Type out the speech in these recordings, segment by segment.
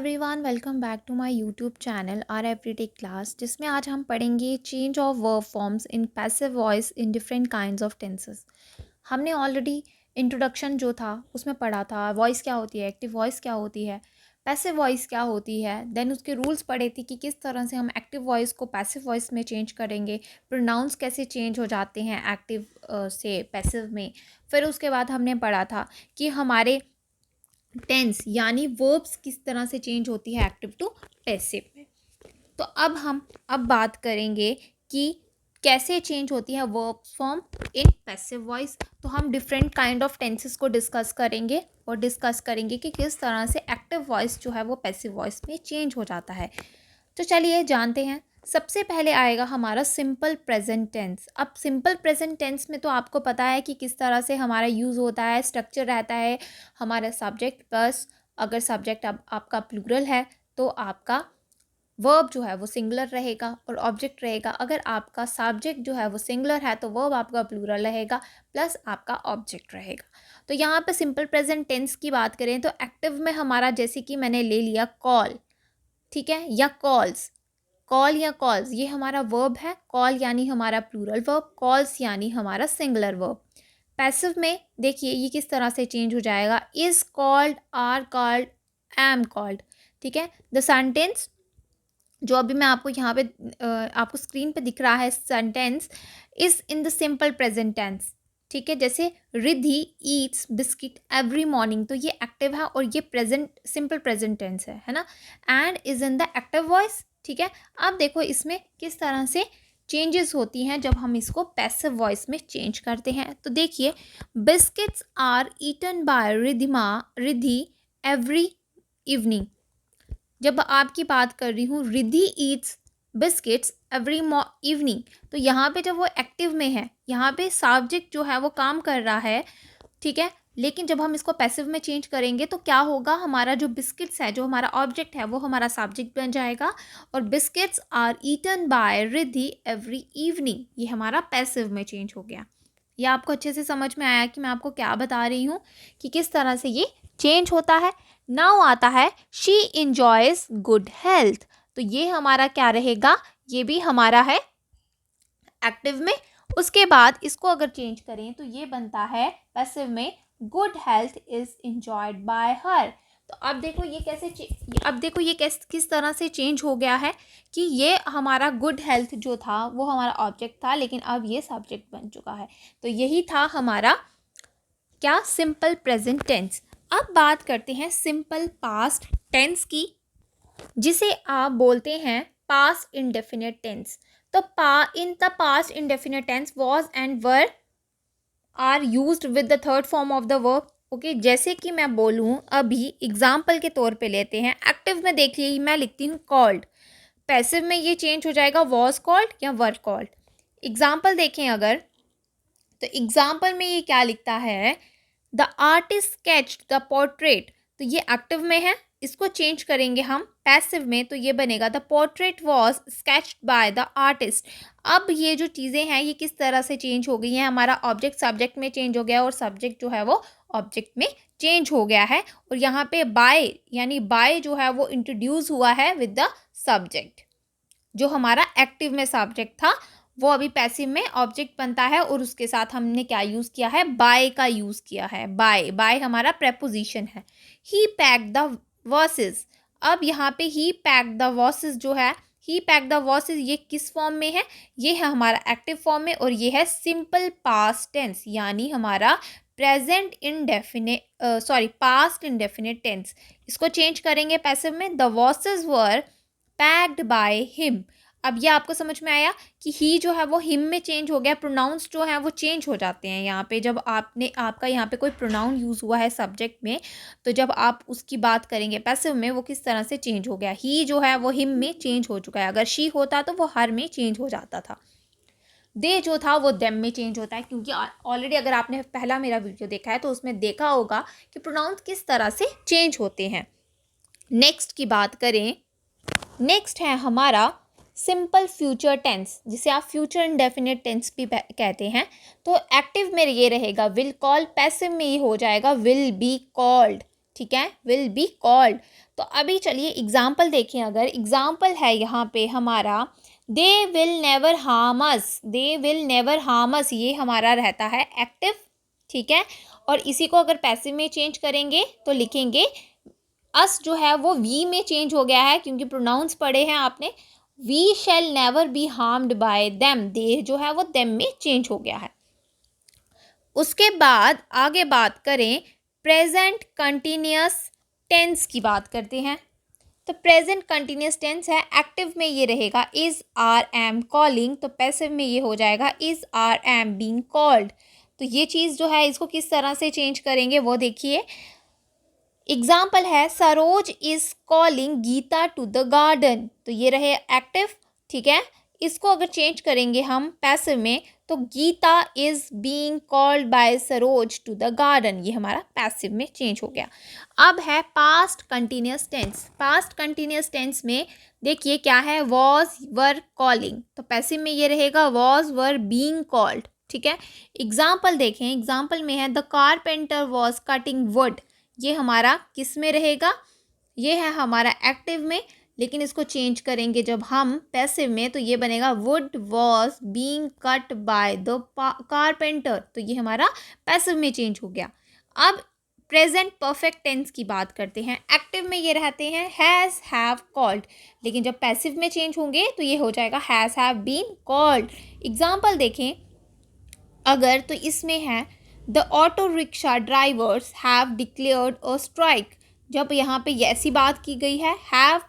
Everyone, welcome back to my YouTube channel our everyday class, जिसमें आज हम पढ़ेंगे change of verb forms in passive voice in different kinds of tenses. हमने already introduction जो था उसमें पढ़ा था वॉइस क्या होती है, एक्टिव वॉइस क्या होती है, पैसिव वॉइस क्या होती है। देन उसके रूल्स पढ़े थे कि किस तरह से हम एक्टिव वॉइस को पैसिव वॉइस में चेंज करेंगे, प्रोनाउंस कैसे चेंज हो जाते हैं एक्टिव से पैसिव में। फिर उसके बाद हमने पढ़ा था कि हमारे टेंस यानी वर्ब्स किस तरह से चेंज होती है एक्टिव टू पैसिव में। तो अब बात करेंगे कि कैसे चेंज होती है verb form in passive voice. तो हम डिफरेंट काइंड ऑफ टेंसेस को डिस्कस करेंगे और डिस्कस करेंगे कि किस तरह से एक्टिव वॉइस जो है वो पैसिव वॉइस में चेंज हो जाता है। तो चलिए जानते हैं। सबसे पहले आएगा हमारा सिंपल प्रेजेंट टेंस। अब सिंपल प्रेजेंट टेंस में तो आपको पता है कि किस तरह से हमारा यूज़ होता है, स्ट्रक्चर रहता है हमारा सब्जेक्ट प्लस, अगर सब्जेक्ट आपका प्लूरल है तो आपका वर्ब जो है वो सिंगुलर रहेगा और ऑब्जेक्ट रहेगा। अगर आपका सब्जेक्ट जो है वो सिंगुलर है तो वर्ब आपका प्लूरल रहेगा प्लस आपका ऑब्जेक्ट रहेगा। तो यहाँ पे सिंपल प्रेजेंट टेंस की बात करें तो एक्टिव में हमारा जैसे कि मैंने ले लिया कॉल, ठीक है, या कॉल्स। कॉल या कॉल्स ये हमारा वर्ब है। कॉल यानी हमारा प्लूरल वर्ब, कॉल्स यानी हमारा सिंगुलर वर्ब। पैसिव में देखिए ये किस तरह से चेंज हो जाएगा, is called, are called, am called. ठीक है, द सेंटेंस जो अभी मैं आपको यहाँ पे आपको स्क्रीन पे दिख रहा है sentence is in the simple present tense. ठीक है, जैसे Riddhi eats biscuit every morning, तो ये एक्टिव है और ये प्रेजेंट सिंपल प्रेजेंट टेंस है ना। And is in the active voice. ठीक है, अब देखो इसमें किस तरह से चेंजेस होती हैं जब हम इसको पैसिव वॉइस में चेंज करते हैं। तो देखिए, biscuits are eaten by Riddhi every evening. जब आपकी बात कर रही हूँ Riddhi eats biscuits every evening, तो यहाँ पे जब वो एक्टिव में है, यहाँ पे सब्जेक्ट जो है वो काम कर रहा है। ठीक है, लेकिन जब हम इसको पैसिव में चेंज करेंगे तो क्या होगा, हमारा जो बिस्किट्स है, जो हमारा ऑब्जेक्ट है, वो हमारा सब्जेक्ट बन जाएगा और biscuits are eaten by Riddhi every evening ये हमारा पैसिव में चेंज हो गया। ये आपको अच्छे से समझ में आया कि मैं आपको क्या बता रही हूँ कि किस तरह से ये चेंज होता है। नाउ आता है शी इंजॉयज गुड हेल्थ, तो ये हमारा क्या रहेगा, ये भी हमारा है एक्टिव में। उसके बाद इसको अगर चेंज करें तो ये बनता है पैसिव में, good health is enjoyed bye हर। तो अब देखो ये किस तरह से चेंज हो गया है कि ये हमारा गुड हेल्थ जो था वो हमारा ऑब्जेक्ट था, लेकिन अब ये सब्जेक्ट बन चुका है। तो यही था हमारा क्या, सिंपल प्रेजेंट टेंस। अब बात करते हैं सिंपल पास्ट टेंस की, जिसे आप बोलते हैं पास्ट इंडेफिनिट टेंस। तो in the past indefinite tense was and were are used with the third form of the verb. Okay, जैसे कि मैं बोलूँ, अभी एग्जाम्पल के तौर पे लेते हैं। एक्टिव में देखिए मैं लिखती हूँ कॉल्ड, पैसिव में ये चेंज हो जाएगा वॉज कॉल्ड या वर कॉल्ड। एग्जाम्पल देखें अगर, तो एग्जाम्पल में ये क्या लिखता है, the artist sketched the portrait, तो ये एक्टिव में है। इसको चेंज करेंगे हम पैसिव में तो ये बनेगा the portrait was sketched by the artist. अब ये जो चीज़ें हैं ये किस तरह से चेंज हो गई हैं, हमारा ऑब्जेक्ट सब्जेक्ट में चेंज हो गया और सब्जेक्ट जो है वो ऑब्जेक्ट में चेंज हो गया है। और यहाँ पे बाय यानी बाय जो है वो इंट्रोड्यूस हुआ है विद द सब्जेक्ट। जो हमारा एक्टिव में सब्जेक्ट था वो अभी पैसिव में ऑब्जेक्ट बनता है और उसके साथ हमने क्या यूज़ किया है, बाय का यूज़ किया है। बाय हमारा प्रेपोजिशन है। ही पैक्ड द वर्सेस, अब यहाँ पे ही पैक्ड द वर्सेस जो है, ही पैक्ड द वर्सेस ये किस फॉर्म में है, ये है हमारा एक्टिव फॉर्म में और ये है सिंपल पास्ट टेंस यानी हमारा present indefinite past indefinite tense. इसको चेंज करेंगे पैसिव में, the verses were packed by him. अब ये आपको समझ में आया कि ही जो है वो हिम में चेंज हो गया। प्रोनाउंस जो है वो चेंज हो जाते हैं यहाँ पे, जब आपका यहाँ पे कोई प्रोनाउन यूज़ हुआ है सब्जेक्ट में, तो जब आप उसकी बात करेंगे पैसिव में वो किस तरह से चेंज हो गया। ही जो है वो हिम में चेंज हो चुका है, अगर शी होता तो वो हर में चेंज हो जाता था। दे जो था वो देम में चेंज होता है, क्योंकि ऑलरेडी अगर आपने पहला मेरा वीडियो देखा है तो उसमें देखा होगा कि प्रोनाउंस किस तरह से चेंज होते हैं। नेक्स्ट की बात करें, नेक्स्ट है हमारा सिंपल फ्यूचर टेंस, जिसे आप फ्यूचर इंडेफिनिट टेंस भी कहते हैं। तो एक्टिव में ये रहेगा विल कॉल, पैसिव में ये हो जाएगा विल बी कॉल्ड। ठीक है, विल बी कॉल्ड। तो अभी चलिए एग्जाम्पल देखें। अगर एग्जाम्पल है यहाँ पे हमारा they will never harm us, they will never harm us, ये हमारा रहता है एक्टिव, ठीक है। और इसी को अगर पैसिव में चेंज करेंगे तो लिखेंगे अस जो है वो वी में चेंज हो गया है, क्योंकि प्रोनाउंस पढ़े हैं आपने। We shall never be harmed by them, they जो है वो देम में चेंज हो गया है। उसके बाद आगे बात करें प्रेजेंट कंटिन्यूअस टेंस की बात करते हैं। तो प्रेजेंट कंटिन्यूअस टेंस है, एक्टिव में ये रहेगा इज आर एम कॉलिंग, तो पैसिव में ये हो जाएगा is R am being called. तो ये चीज़ जो है इसको किस तरह से चेंज करेंगे वो देखिए। एग्जाम्पल है Saroj is calling Geeta to the garden, तो ये रहे एक्टिव, ठीक है। इसको अगर चेंज करेंगे हम पैसिव में तो Geeta is being called by Saroj to the garden, ये हमारा पैसिव में चेंज हो गया। अब है past continuous tense. Past continuous tense में देखिए क्या है, वॉज वर कॉलिंग, तो पैसिव में ये रहेगा वॉज वर बीइंग कॉल्ड, ठीक है। एग्जाम्पल देखें, एग्जाम्पल में है the carpenter was cutting would, ये हमारा किस में रहेगा, ये है हमारा एक्टिव में, लेकिन इसको चेंज करेंगे जब हम पैसिव में तो ये बनेगा would was being cut by the carpenter, तो ये हमारा पैसिव में चेंज हो गया। अब प्रेजेंट परफेक्ट टेंस की बात करते हैं। एक्टिव में ये रहते हैं हैज़ हैव कॉल्ड, लेकिन जब पैसिव में चेंज होंगे तो ये हो जाएगा has have been called. Example देखें अगर, तो इसमें है the auto rickshaw drivers have declared a strike, जब यहाँ पे ऐसी बात की गई है, हैव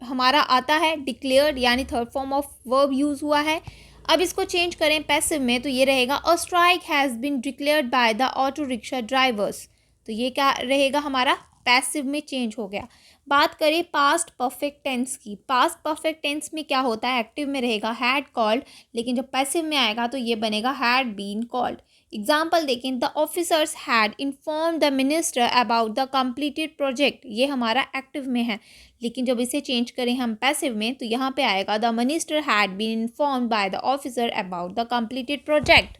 हमारा आता है डिक्लेयर्ड यानी third form of verb use हुआ है। अब इसको चेंज करें पैसिव में तो ये रहेगा a strike has been declared by the auto rickshaw drivers, तो ये क्या रहेगा हमारा पैसिव में चेंज हो गया। बात करें पास्ट परफेक्ट टेंस की। पास्ट परफेक्ट टेंस में क्या होता है, एक्टिव में रहेगा हैड कॉल्ड, लेकिन जब पैसिव में आएगा तो ये बनेगा हैड बीन कॉल्ड। एग्जाम्पल देखें the officers had inform the minister about the completed project, ये हमारा एक्टिव में है, लेकिन जब इसे चेंज करें हम पैसिव में तो यहाँ पे आएगा the minister had been informed by the officer about the completed project.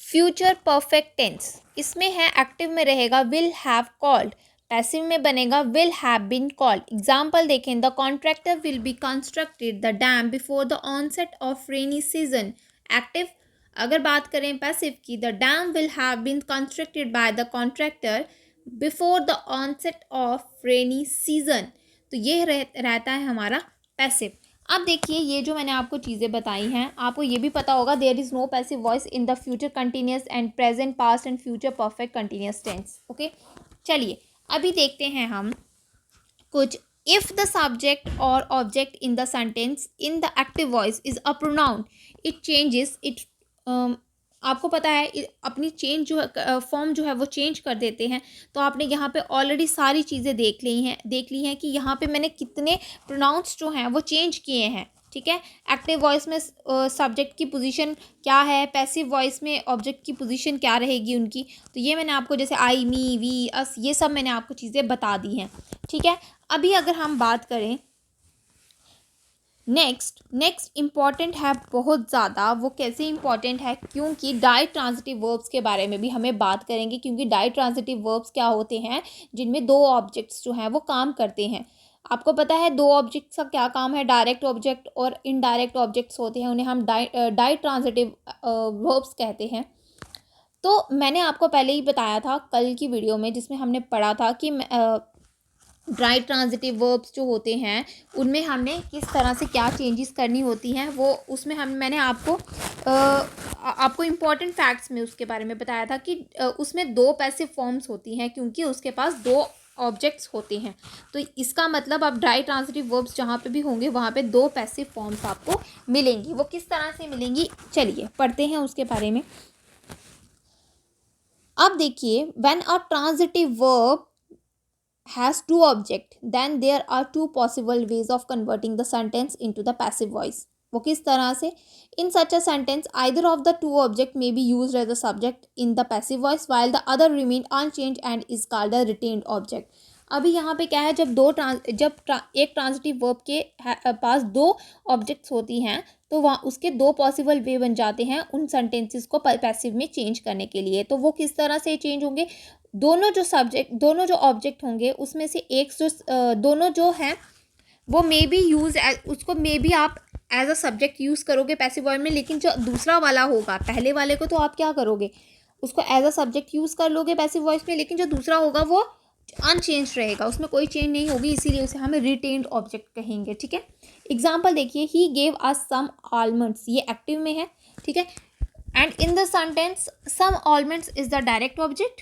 Future perfect tense, इसमें है एक्टिव में रहेगा विल हैव कॉल्ड, पैसिव में बनेगा will have been called. Example देखें the contractor will be constructed the dam before the onset of rainy season, active. अगर बात करें पैसिव की, the dam will have been constructed by the contractor before the onset of rainy season, तो ये रहता है हमारा पैसिव। अब देखिए ये जो मैंने आपको चीज़ें बताई हैं, आपको ये भी पता होगा there is no passive voice in the future continuous and present past and future perfect continuous tense. Okay, चलिए अभी देखते हैं हम कुछ। इफ़ द सब्जेक्ट और object in the sentence in the active voice is a pronoun it changes it, आपको पता है अपनी चेंज जो है फॉर्म जो है वो चेंज कर देते हैं। तो आपने यहाँ पे ऑलरेडी सारी चीज़ें देख ली हैं कि यहाँ पे मैंने कितने प्रोनाउंस जो हैं वो चेंज किए हैं, ठीक है। एक्टिव वॉइस में सब्जेक्ट की पोजीशन क्या है, पैसिव वॉइस में ऑब्जेक्ट की पोजीशन क्या रहेगी उनकी, तो ये मैंने आपको जैसे आई मी वी अस ये सब मैंने आपको चीज़ें बता दी हैं, ठीक है। अभी अगर हम बात करें नेक्स्ट इम्पॉर्टेंट है बहुत ज़्यादा, वो कैसे इम्पॉर्टेंट है, क्योंकि डाई ट्रांजिटिव वर्ब्स के बारे में भी हमें बात करेंगे, क्योंकि डाई ट्रांजिटिव वर्ब्स क्या होते हैं जिनमें दो ऑब्जेक्ट्स जो हैं वो काम करते हैं। आपको पता है दो ऑब्जेक्ट्स का क्या काम है, डायरेक्ट ऑब्जेक्ट और इनडायरेक्ट ऑब्जेक्ट्स होते हैं, उन्हें हम डाई ट्रांजिटिव वर्ब्स कहते हैं। तो मैंने आपको पहले ही बताया था कल की वीडियो में जिसमें हमने पढ़ा था कि ड्राई ट्रांजिटिव वर्ब्स जो होते हैं उनमें हमने किस तरह से क्या चेंजेस करनी होती हैं, वो उसमें मैंने आपको इम्पॉर्टेंट फैक्ट्स में उसके बारे में बताया था कि उसमें दो पैसिव फॉर्म्स होती हैं क्योंकि उसके पास दो ऑब्जेक्ट्स होते हैं। तो इसका मतलब अब ड्राई ट्रांजिटिव वर्ब्स जहाँ पे भी होंगे वहाँ पे दो पैसिव फॉर्म्स आपको मिलेंगी। वो किस तरह से मिलेंगी चलिए पढ़ते हैं उसके बारे में। अब देखिए when a transitive verb has two object then there are two possible ways of converting the sentence into the passive voice। वो किस तरह से, in such a sentence either of the two object may be used as a subject in the passive voice while the other remain unchanged and is called a retained object। अभी यहाँ पे क्या है, एक ट्रांजिटिव वर्ब के पास दो objects होती हैं तो वहाँ उसके दो पॉसिबल वे बन जाते हैं उन सेंटेंसेस को पैसिव में चेंज करने के लिए। तो वो किस तरह से चेंज होंगे, दोनों जो ऑब्जेक्ट होंगे उसमें से एक दोनों जो हैं वो मे बी यूज, उसको मे बी आप एज अ सब्जेक्ट यूज़ करोगे पैसिव वॉइस में, लेकिन जो दूसरा वाला होगा, पहले वाले को तो आप क्या करोगे, उसको एज अ सब्जेक्ट यूज़ कर लोगे पैसिव वॉइस में, लेकिन जो दूसरा होगा वो अनचेंज रहेगा, उसमें कोई चेंज नहीं होगी, इसीलिए उसे हमें रिटेन्ड ऑब्जेक्ट कहेंगे। ठीक है, एग्जाम्पल देखिए, he gave us some almonds, ये एक्टिव में है। ठीक है, and in the sentence some almonds is the direct object.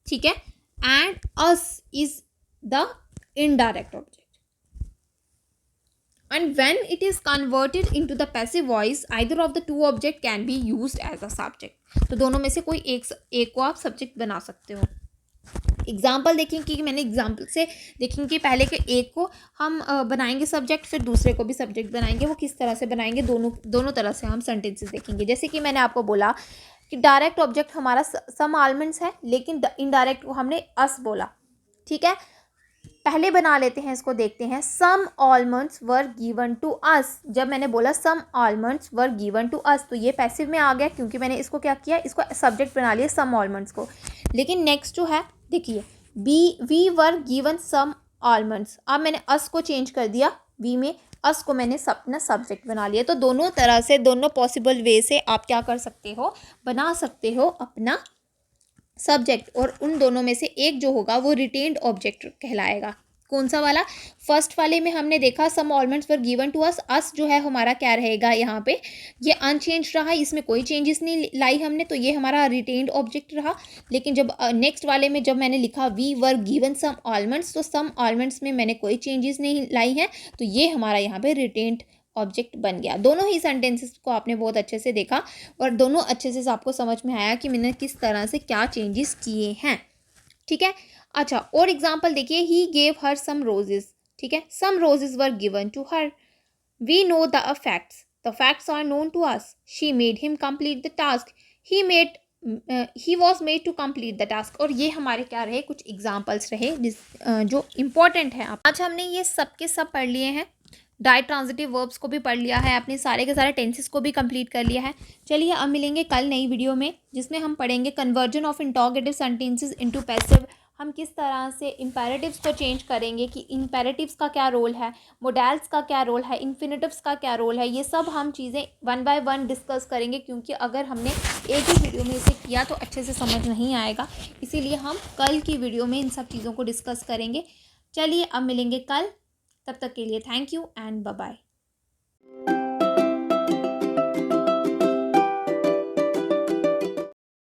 ठीक है, and us is the indirect object, and when it is converted into the passive voice either of the two object can be used as a subject। तो दोनों में से कोई एक को आप सब्जेक्ट बना सकते हो। एग्जाम्पल देखेंगे कि मैंने एग्जाम्पल से देखेंगे कि पहले के एक को हम बनाएंगे सब्जेक्ट, फिर दूसरे को भी सब्जेक्ट बनाएंगे। वो किस तरह से बनाएंगे, दोनों तरह से हम सेंटेंसेस देखेंगे। जैसे कि मैंने आपको बोला कि डायरेक्ट ऑब्जेक्ट हमारा सम आलमंड्स है, लेकिन इनडायरेक्ट को हमने अस बोला। ठीक है, पहले बना लेते हैं इसको, देखते हैं। Some almonds were given to us, जब मैंने बोला some almonds were given to us तो ये पैसिव में आ गया, क्योंकि मैंने इसको क्या किया, इसको सब्जेक्ट बना लिया सम आलमंड्स को। लेकिन नेक्स्ट जो है देखिए, we were given some almonds, अब मैंने अस को चेंज कर दिया, वी में अस को मैंने अपना सब्जेक्ट बना लिया। तो दोनों तरह से, दोनों पॉसिबल वे से आप क्या कर सकते हो, बना सकते हो अपना सब्जेक्ट, और उन दोनों में से एक जो होगा वो रिटेन्ड ऑब्जेक्ट कहलाएगा। कौन सा वाला, फर्स्ट वाले में हमने देखा some almonds were given to us जो है हमारा क्या रहेगा, यहाँ पे ये अनचेंज रहा, इसमें कोई चेंजेस नहीं लाई हमने, तो ये हमारा रिटेन्ड ऑब्जेक्ट रहा। लेकिन जब नेक्स्ट वाले में जब मैंने लिखा we were given some almonds, तो सम आलमंड्स में मैंने कोई चेंजेस नहीं लाई हैं, तो ये हमारा यहाँ पे रिटेन्ड ऑब्जेक्ट बन गया। दोनों ही सेंटेंसेस को आपने बहुत अच्छे से देखा और दोनों अच्छे से आपको समझ में आया कि मैंने किस तरह से क्या चेंजेस किए हैं। ठीक है, अच्छा, और एग्जांपल देखिए, he gave her some roses. ठीक है, some roses were given to her, we know the facts are known to us, she made him complete the task, he was made to complete the task. और ये हमारे क्या रहे, कुछ examples रहे जो इम्पोर्टेंट है। आज हमने ये सब के सब पढ़ लिए हैं, डायरेक्ट ट्रांजिटिव वर्ब्स को भी पढ़ लिया है, अपने सारे के सारे टेंसेस को भी कंप्लीट कर लिया है। चलिए अब मिलेंगे कल नई वीडियो में, जिसमें हम पढ़ेंगे conversion of interrogative sentences into passive. हम किस तरह से इम्पेरेटिव्स को चेंज करेंगे, कि इम्पेरेटिव्स का क्या रोल है, मोडेल्स का क्या रोल है, इन्फिनेटिव्स का क्या रोल है, ये सब हम चीज़ें वन बाय वन डिस्कस करेंगे, क्योंकि अगर हमने एक ही वीडियो में इसे किया तो अच्छे से समझ नहीं आएगा, इसीलिए हम कल की वीडियो में इन सब चीज़ों को डिस्कस करेंगे। चलिए अब मिलेंगे कल, तब तक के लिए thank you and bye bye.